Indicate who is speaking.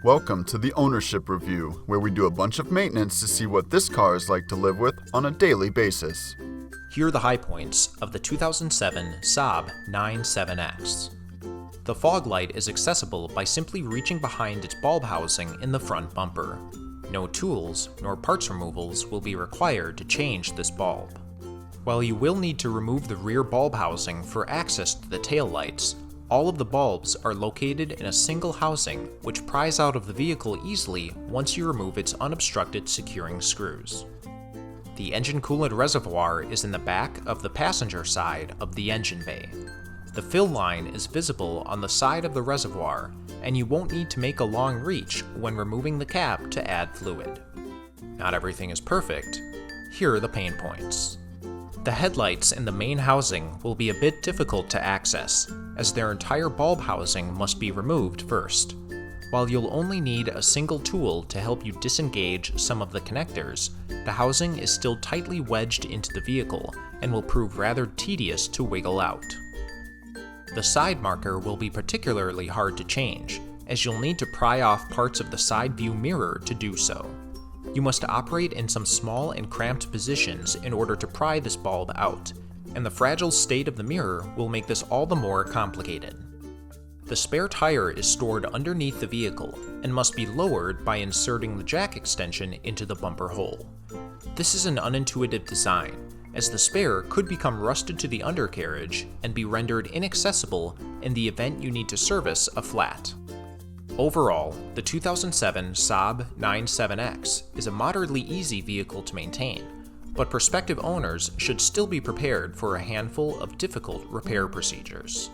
Speaker 1: Welcome to the Ownership Review, where we do a bunch of maintenance to see what this car is like to live with on a daily basis.
Speaker 2: Here are the high points of the 2007 Saab 97X. The fog light is accessible by simply reaching behind its bulb housing in the front bumper. No tools nor parts removals will be required to change this bulb. While you will need to remove the rear bulb housing for access to the taillights, all of the bulbs are located in a single housing which pries out of the vehicle easily once you remove its unobstructed securing screws. The engine coolant reservoir is in the back of the passenger side of the engine bay. The fill line is visible on the side of the reservoir, and you won't need to make a long reach when removing the cap to add fluid. Not everything is perfect. Here are the pain points. The headlights in the main housing will be a bit difficult to access, as their entire bulb housing must be removed first. While you'll only need a single tool to help you disengage some of the connectors, the housing is still tightly wedged into the vehicle and will prove rather tedious to wiggle out. The side marker will be particularly hard to change, as you'll need to pry off parts of the side view mirror to do so. You must operate in some small and cramped positions in order to pry this bulb out, and the fragile state of the mirror will make this all the more complicated. The spare tire is stored underneath the vehicle and must be lowered by inserting the jack extension into the bumper hole. This is an unintuitive design, as the spare could become rusted to the undercarriage and be rendered inaccessible in the event you need to service a flat. Overall, the 2007 Saab 97X is a moderately easy vehicle to maintain, but prospective owners should still be prepared for a handful of difficult repair procedures.